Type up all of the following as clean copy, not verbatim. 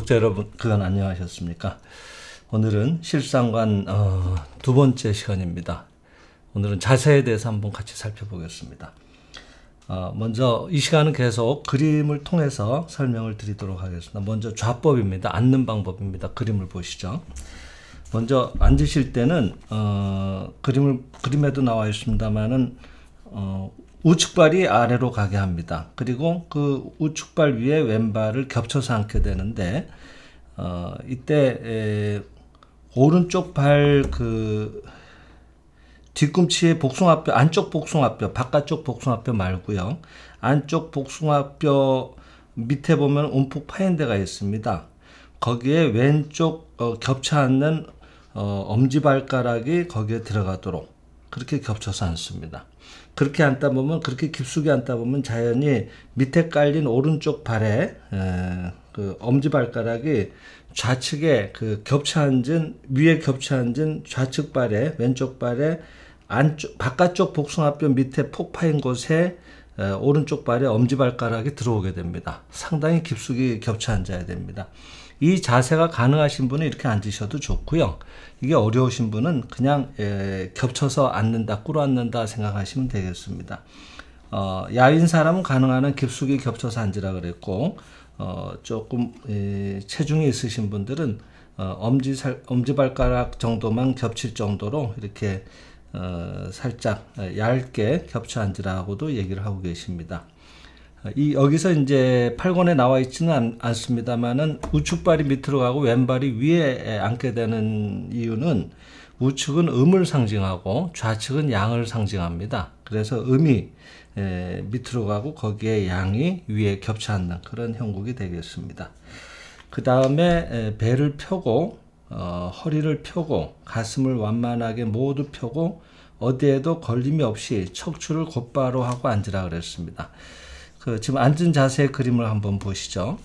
구독자 여러분, 그간 안녕하셨습니까? 오늘은 실상관 두 번째 시간입니다. 오늘은 자세에 대해서 한번 같이 살펴보겠습니다. 먼저 이 시간은 계속 그림을 통해서 설명을 드리도록 하겠습니다. 먼저 좌법입니다. 앉는 방법입니다. 그림을 보시죠. 먼저 앉으실 때는 그림에도 나와 있습니다만은 우측발이 아래로 가게 합니다. 그리고 그 우측발 위에 왼발을 겹쳐서 앉게 되는데 이때 오른쪽 발 뒤꿈치의 복숭아뼈, 안쪽 복숭아뼈, 바깥쪽 복숭아뼈 말고요. 안쪽 복숭아뼈 밑에 보면 움푹 파인 데가 있습니다. 거기에 왼쪽 겹쳐 앉는 엄지발가락이 거기에 들어가도록 그렇게 겹쳐서 앉습니다. 그렇게 앉다 보면, 그렇게 깊숙이 앉다 보면 자연히 밑에 깔린 오른쪽 발에 그 엄지발가락이 좌측에 그 겹쳐 앉은, 위에 겹쳐 앉은 좌측 발에, 왼쪽 발에 안쪽, 바깥쪽 복숭아뼈 밑에 폭 파인 곳에 오른쪽 발에 엄지발가락이 들어오게 됩니다. 상당히 깊숙이 겹쳐 앉아야 됩니다. 이 자세가 가능하신 분은 이렇게 앉으셔도 좋고요. 이게 어려우신 분은 그냥 겹쳐서 앉는다, 꿇어 앉는다 생각하시면 되겠습니다. 야인 사람은 가능한 한 깊숙이 겹쳐서 앉으라 그랬고, 조금 체중이 있으신 분들은 엄지발가락 정도만 겹칠 정도로 이렇게 살짝 얇게 겹쳐 앉으라고도 얘기를 하고 계십니다. 여기서 이제 8권에 나와 있지는 않습니다만은 우측발이 밑으로 가고 왼발이 위에 앉게 되는 이유는 우측은 음을 상징하고 좌측은 양을 상징합니다. 그래서 음이 밑으로 가고 거기에 양이 위에 겹쳐 앉는 그런 형국이 되겠습니다. 그 다음에 배를 펴고 허리를 펴고 가슴을 완만하게 모두 펴고 어디에도 걸림이 없이 척추를 곧바로 하고 앉으라 그랬습니다. 지금 앉은 자세의 그림을 한번 보시죠.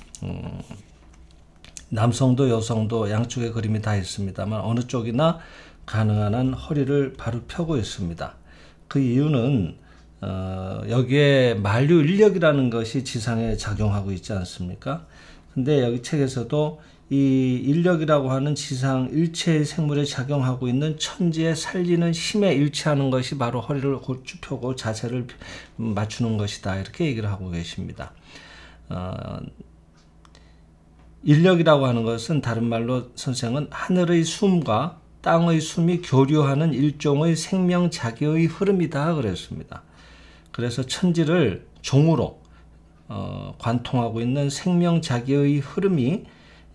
남성도 여성도 양쪽에 그림이 다 있습니다만 어느 쪽이나 가능한 한 허리를 바로 펴고 있습니다. 그 이유는 여기에 만류인력이라는 것이 지상에 작용하고 있지 않습니까? 근데 여기 책에서도 이 인력이라고 하는 지상 일체의 생물에 작용하고 있는 천지에 살리는 힘에 일치하는 것이 바로 허리를 곧쭉 펴고 자세를 맞추는 것이다. 이렇게 얘기를 하고 계십니다. 인력이라고 하는 것은 다른 말로 선생은 하늘의 숨과 땅의 숨이 교류하는 일종의 생명자기의 흐름이다 그랬습니다. 그래서 천지를 종으로 관통하고 있는 생명자기의 흐름이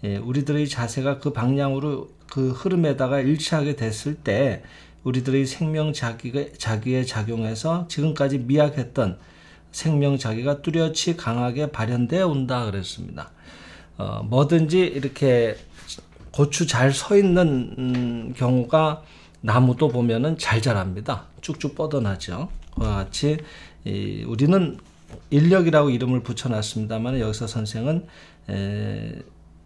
우리들의 자세가 그 방향으로 그 흐름에다가 일치하게 됐을 때 우리들의 생명자기에 작용해서 지금까지 미약했던 생명자기가 뚜렷이 강하게 발현되어 온다 그랬습니다. 뭐든지 이렇게 고추 잘 서 있는 경우가 나무도 보면은 잘 자랍니다. 쭉쭉 뻗어나죠. 그와 같이 우리는 인력이라고 이름을 붙여놨습니다만 여기서 선생은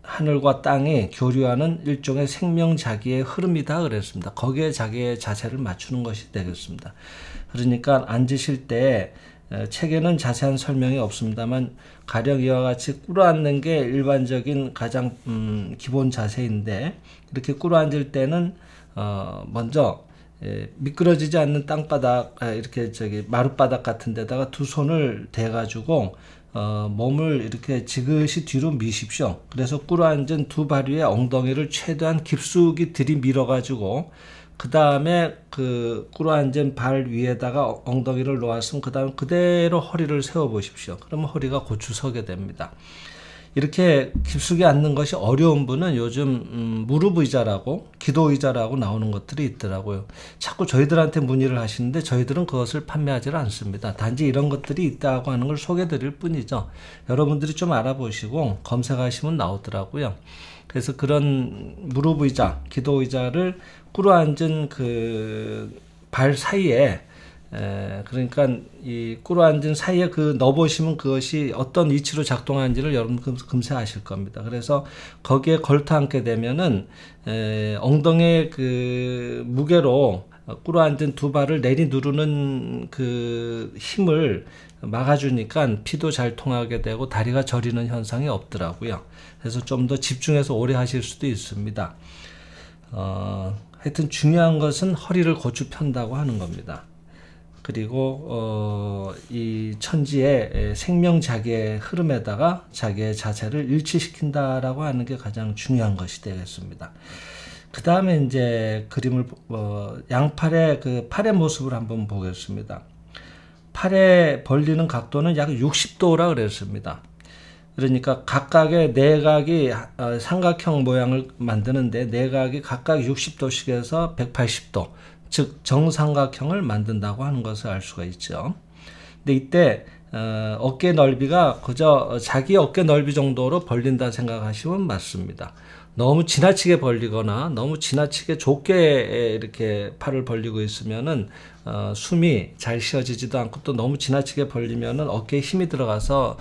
하늘과 땅이 교류하는 일종의 생명자기의 흐름이다 그랬습니다. 거기에 자기의 자세를 맞추는 것이 되겠습니다. 그러니까 앉으실 때 책에는 자세한 설명이 없습니다만 가령 이와 같이 꿇어 앉는 게 일반적인 가장 기본 자세인데 이렇게 꿇어 앉을 때는 먼저 미끄러지지 않는 땅바닥, 이렇게 마룻바닥 같은 데다가 두 손을 대가지고 몸을 이렇게 지그시 뒤로 미십시오. 그래서 꿇어 앉은 두 발 위에 엉덩이를 최대한 깊숙이 들이밀어 가지고 그 다음에 그 꿇어 앉은 발 위에다가 엉덩이를 놓았으면 그 다음에 그대로 허리를 세워 보십시오. 그러면 허리가 고추 서게 됩니다. 이렇게 깊숙이 앉는 것이 어려운 분은 요즘 무릎 의자라고 기도 의자라고 나오는 것들이 있더라고요. 자꾸 저희들한테 문의를 하시는데 저희들은 그것을 판매하지 않습니다. 단지 이런 것들이 있다고 하는 걸 소개해 드릴 뿐이죠. 여러분들이 좀 알아보시고 검색하시면 나오더라고요. 그래서 그런 무릎 의자, 기도 의자를 꿇어 앉은 그 발 사이에 그러니까 이 꿇어 앉은 사이에 넣어보시면 그것이 어떤 위치로 작동하는지를 여러분 금세 아실 겁니다. 그래서 거기에 걸터 앉게 되면은 엉덩이의 그 무게로 꿇어앉은 두 발을 내리 누르는 그 힘을 막아주니까 피도 잘 통하게 되고 다리가 저리는 현상이 없더라고요. 그래서 좀 더 집중해서 오래 하실 수도 있습니다. 하여튼 중요한 것은 허리를 고추 편다고 하는 겁니다. 그리고 이 천지의 생명자기의 흐름에다가 자기의 자세를 일치시킨다라고 하는 게 가장 중요한 것이 되겠습니다. 그 다음에 이제 그림을 양팔의 그 팔의 모습을 한번 보겠습니다. 팔에 벌리는 각도는 약 60도라 그랬습니다. 그러니까 각각의 내각이 삼각형 모양을 만드는데 내각이 각각 60도씩 해서 180도, 즉 정삼각형을 만든다고 하는 것을 알 수가 있죠. 근데 이때 어깨 넓이가 그저 자기 어깨 넓이 정도로 벌린다 생각하시면 맞습니다. 너무 지나치게 벌리거나 너무 지나치게 좁게 이렇게 팔을 벌리고 있으면은 숨이 잘 쉬어지지도 않고 또 너무 지나치게 벌리면은 어깨에 힘이 들어가서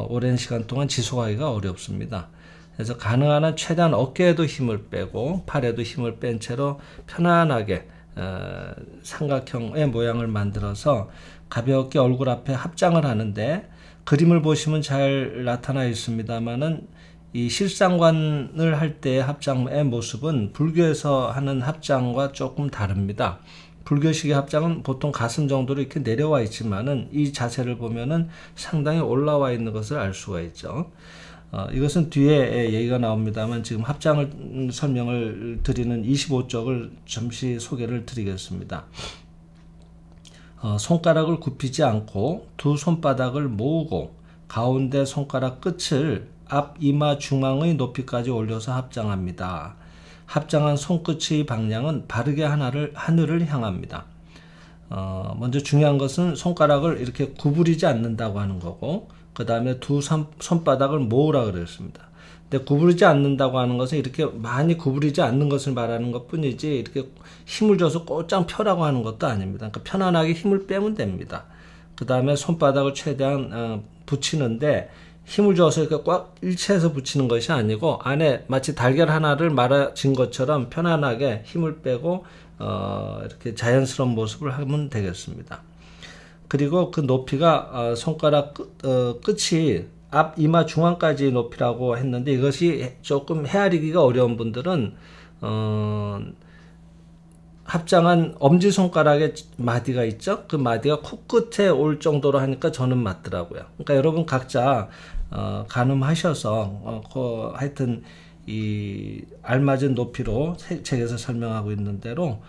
오랜 시간 동안 지속하기가 어렵습니다. 그래서 가능한 한 최대한 어깨에도 힘을 빼고 팔에도 힘을 뺀 채로 편안하게 삼각형의 모양을 만들어서 가볍게 얼굴 앞에 합장을 하는데 그림을 보시면 잘 나타나 있습니다만은 이 실상관을 할 때의 합장의 모습은 불교에서 하는 합장과 조금 다릅니다. 불교식의 합장은 보통 가슴 정도로 이렇게 내려와 있지만은 이 자세를 보면은 상당히 올라와 있는 것을 알 수가 있죠. 이것은 뒤에 얘기가 나옵니다만 지금 합장을 설명을 드리는 25쪽을 잠시 소개를 드리겠습니다. 손가락을 굽히지 않고 두 손바닥을 모으고 가운데 손가락 끝을 앞 이마 중앙의 높이까지 올려서 합장합니다. 합장한 손끝의 방향은 바르게 하늘을 향합니다. 먼저 중요한 것은 손가락을 이렇게 구부리지 않는다고 하는 거고 그 다음에 두 손바닥을 모으라 그랬습니다. 근데 구부리지 않는다고 하는 것은 이렇게 많이 구부리지 않는 것을 말하는 것 뿐이지 이렇게 힘을 줘서 꼬짱 펴라고 하는 것도 아닙니다. 그러니까 편안하게 힘을 빼면 됩니다. 그 다음에 손바닥을 최대한 붙이는데 힘을 줘서 이렇게 꽉 일체해서 붙이는 것이 아니고 안에 마치 달걀 하나를 말아진 것처럼 편안하게 힘을 빼고 이렇게 자연스러운 모습을 하면 되겠습니다. 그리고 그 높이가 손가락 끝이 앞 이마 중앙까지 높이라고 했는데 이것이 조금 헤아리기가 어려운 분들은 합장한 엄지손가락에 마디가 있죠. 그 마디가 코끝에 올 정도로 하니까 저는 맞더라고요. 그러니까 여러분 각자 가늠하셔서 하여튼 이 알맞은 높이로 책에서 설명하고 있는 대로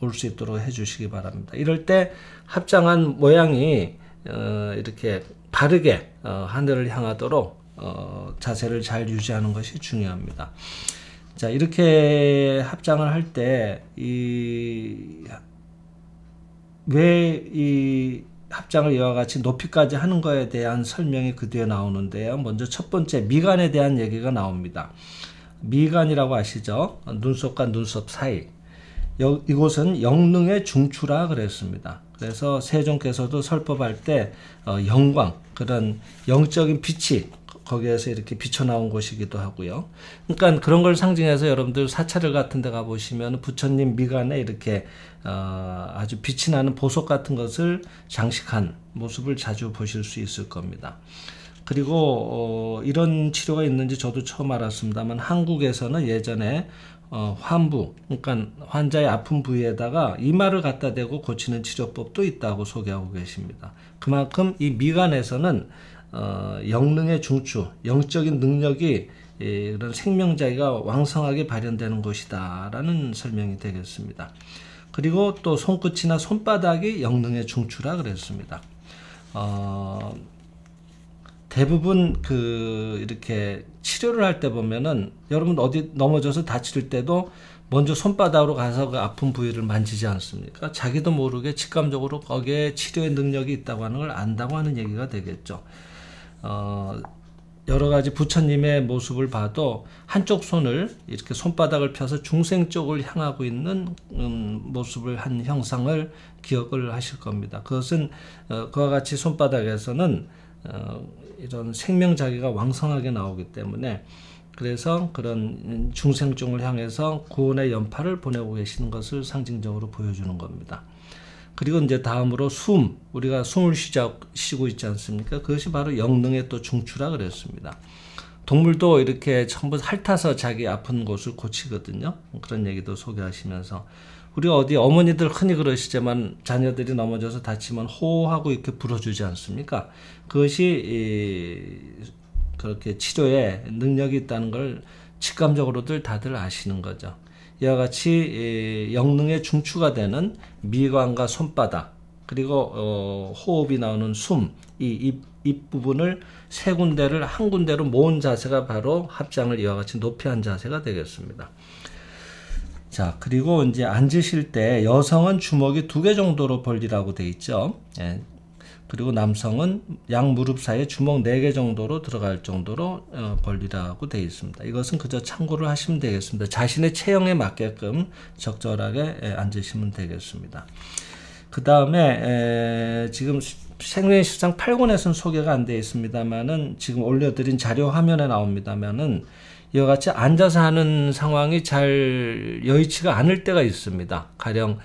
올 수 있도록 해주시기 바랍니다. 이럴 때 합장한 모양이 이렇게 바르게 하늘을 향하도록 자세를 잘 유지하는 것이 중요합니다. 자, 이렇게 합장을 할 때 왜 이 합장을 이와 같이 높이까지 하는 거에 대한 설명이 그 뒤에 나오는데요. 먼저 첫 번째 미간에 대한 얘기가 나옵니다. 미간이라고 아시죠? 눈썹과 눈썹 사이. 이곳은 영능의 중추라 그랬습니다. 그래서 세종께서도 설법할 때 영광, 그런 영적인 빛이 거기에서 이렇게 비쳐 나온 곳이기도 하고요. 그러니까 그런 걸 상징해서 여러분들 사찰을 같은 데 가보시면 부처님 미간에 이렇게 아주 빛이 나는 보석 같은 것을 장식한 모습을 자주 보실 수 있을 겁니다. 그리고 이런 치료가 있는지 저도 처음 알았습니다만 한국에서는 예전에 환부, 그러니까 환자의 아픈 부위에다가 이마를 갖다 대고 고치는 치료법도 있다고 소개하고 계십니다. 그만큼 이 미간에서는 영능의 중추, 영적인 능력이 이런 생명자기가 왕성하게 발현되는 곳이다 라는 설명이 되겠습니다. 그리고 또 손끝이나 손바닥이 영능의 중추라 그랬습니다. 대부분 이렇게 치료를 할 때 보면은 여러분 어디 넘어져서 다칠 때도 먼저 손바닥으로 가서 그 아픈 부위를 만지지 않습니까? 자기도 모르게 직감적으로 거기에 치료의 능력이 있다고 하는 걸 안다고 하는 얘기가 되겠죠. 여러 가지 부처님의 모습을 봐도 한쪽 손을 이렇게 손바닥을 펴서 중생 쪽을 향하고 있는 모습을 한 형상을 기억을 하실 겁니다. 그것은 그와 같이 손바닥에서는 이런 생명자기가 왕성하게 나오기 때문에 그래서 그런 중생종을 향해서 구원의 연파를 보내고 계시는 것을 상징적으로 보여주는 겁니다. 그리고 이제 다음으로 숨, 우리가 숨을 쉬고 있지 않습니까? 그것이 바로 영능의 또 중추라 그랬습니다. 동물도 이렇게 전부 핥아서 자기 아픈 곳을 고치거든요. 그런 얘기도 소개하시면서 우리가 어디 어머니들 흔히 그러시지만 자녀들이 넘어져서 다치면 호호하고 이렇게 불어주지 않습니까? 그것이 그렇게 치료에 능력이 있다는 걸 직감적으로들 다들 아시는 거죠. 이와 같이 영능의 중추가 되는 미관과 손바닥 그리고 호흡이 나오는 숨, 이 입 부분을 세 군데를 한 군데로 모은 자세가 바로 합장을 이와 같이 높이 한 자세가 되겠습니다. 자, 그리고 이제 앉으실 때 여성은 주먹이 2개 정도로 벌리라고 돼 있죠. 예. 그리고 남성은 양 무릎 사이에 주먹 4개 정도로 들어갈 정도로 벌리라고 되어 있습니다. 이것은 그저 참고를 하시면 되겠습니다. 자신의 체형에 맞게끔 적절하게 앉으시면 되겠습니다. 그 다음에 지금 생명의 실상 8권에서는 소개가 안 되어 있습니다만은 지금 올려드린 자료 화면에 나옵니다만은 이와 같이 앉아서 하는 상황이 잘 여의치가 않을 때가 있습니다. 가령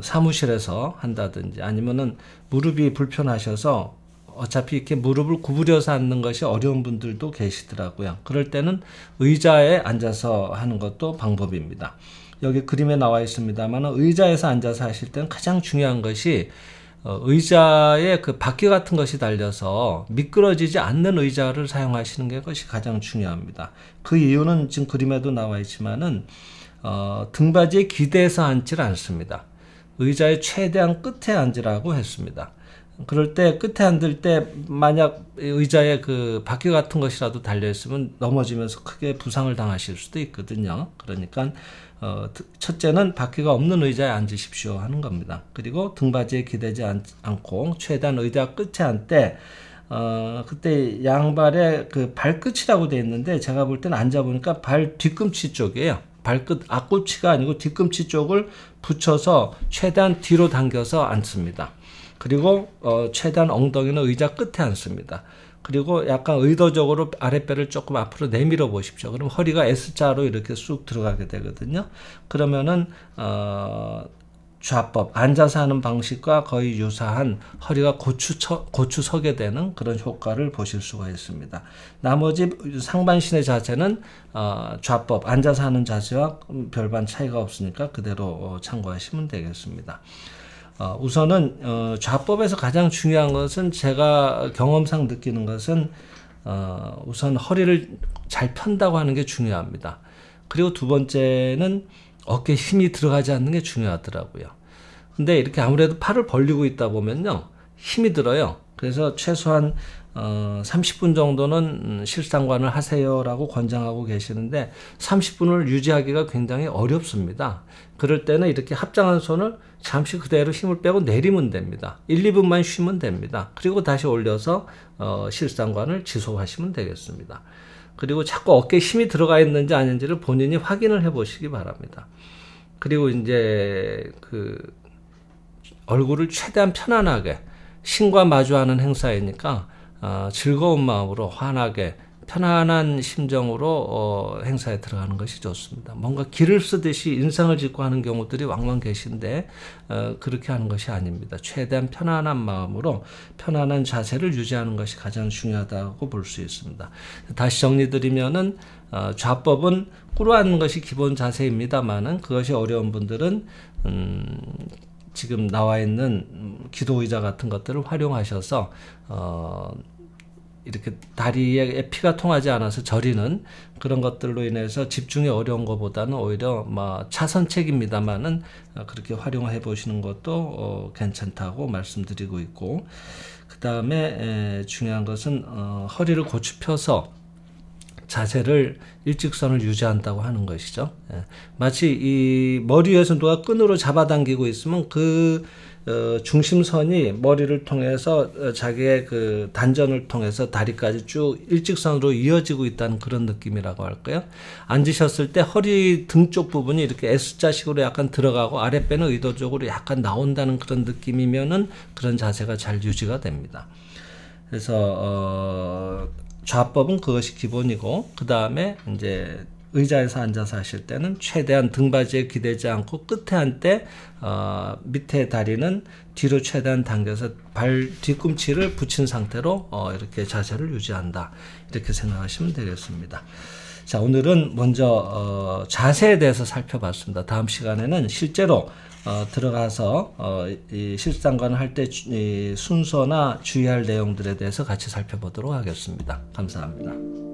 사무실에서 한다든지 아니면은 무릎이 불편하셔서 어차피 이렇게 무릎을 구부려서 앉는 것이 어려운 분들도 계시더라고요. 그럴 때는 의자에 앉아서 하는 것도 방법입니다. 여기 그림에 나와 있습니다만 의자에서 앉아서 하실 때는 가장 중요한 것이 의자에 그 바퀴 같은 것이 달려서 미끄러지지 않는 의자를 사용하시는 것이 가장 중요합니다. 그 이유는 지금 그림에도 나와 있지만은 등받이에 기대서 앉질 않습니다. 의자의 최대한 끝에 앉으라고 했습니다. 그럴 때 끝에 앉을 때 만약 의자에 그 바퀴 같은 것이라도 달려있으면 넘어지면서 크게 부상을 당하실 수도 있거든요. 그러니까 첫째는 바퀴가 없는 의자에 앉으십시오 하는 겁니다. 그리고 등받이에 기대지 않고 최대한 의자 끝에 앉되 그때 양발에 그 발끝이라고 되어 있는데 제가 볼 때는 앉아보니까 발 뒤꿈치 쪽이에요. 발끝 앞꿈치가 아니고 뒤꿈치 쪽을 붙여서 최대한 뒤로 당겨서 앉습니다. 그리고 최대한 엉덩이는 의자 끝에 앉습니다. 그리고 약간 의도적으로 아랫배를 조금 앞으로 내밀어 보십시오. 그럼 허리가 S자로 이렇게 쑥 들어가게 되거든요. 그러면은 좌법, 앉아서 하는 방식과 거의 유사한 허리가 고추 서게 되는 그런 효과를 보실 수가 있습니다. 나머지 상반신의 자세는 좌법, 앉아서 하는 자세와 별반 차이가 없으니까 그대로 참고하시면 되겠습니다. 우선은 좌법에서 가장 중요한 것은 제가 경험상 느끼는 것은 우선 허리를 잘 편다고 하는 게 중요합니다. 그리고 두 번째는 어깨에 힘이 들어가지 않는 게 중요하더라고요. 근데 이렇게 아무래도 팔을 벌리고 있다 보면요 힘이 들어요. 그래서 최소한 30분 정도는 실상관을 하세요라고 권장하고 계시는데 30분을 유지하기가 굉장히 어렵습니다. 그럴 때는 이렇게 합장한 손을 잠시 그대로 힘을 빼고 내리면 됩니다. 1, 2분만 쉬면 됩니다. 그리고 다시 올려서 실상관을 지속하시면 되겠습니다. 그리고 자꾸 어깨에 힘이 들어가 있는지 아닌지를 본인이 확인을 해 보시기 바랍니다. 그리고 이제 그 얼굴을 최대한 편안하게 신과 마주하는 행사이니까 즐거운 마음으로 환하게 편안한 심정으로 행사에 들어가는 것이 좋습니다. 뭔가 기를 쓰듯이 인상을 짓고 하는 경우들이 왕왕 계신데 그렇게 하는 것이 아닙니다. 최대한 편안한 마음으로 편안한 자세를 유지하는 것이 가장 중요하다고 볼 수 있습니다. 다시 정리드리면은 좌법은 꿇어앉는 것이 기본 자세입니다만은 그것이 어려운 분들은 지금 나와 있는 기도 의자 같은 것들을 활용하셔서 이렇게 다리에 피가 통하지 않아서 저리는 그런 것들로 인해서 집중이 어려운 것보다는 오히려 차선책입니다만은 그렇게 활용해 보시는 것도 괜찮다고 말씀드리고 있고, 그 다음에 중요한 것은 허리를 고추 펴서 자세를 일직선을 유지한다고 하는 것이죠. 마치 이 머리 위에서 누가 끈으로 잡아당기고 있으면 그 중심선이 머리를 통해서 자기의 그 단전을 통해서 다리까지 쭉 일직선으로 이어지고 있다는 그런 느낌이라고 할까요? 앉으셨을 때 허리 등 쪽 부분이 이렇게 S자식으로 약간 들어가고 아랫배는 의도적으로 약간 나온다는 그런 느낌이면은 그런 자세가 잘 유지가 됩니다. 그래서 좌법은 그것이 기본이고, 그 다음에 이제 의자에서 앉아서 하실 때는 최대한 등받이에 기대지 않고 끝에 한때 밑에 다리는 뒤로 최대한 당겨서 발 뒤꿈치를 붙인 상태로 이렇게 자세를 유지한다. 이렇게 생각하시면 되겠습니다. 자, 오늘은 먼저 자세에 대해서 살펴봤습니다. 다음 시간에는 실제로 들어가서 이 실상관을 할 때 순서나 주의할 내용들에 대해서 같이 살펴보도록 하겠습니다. 감사합니다.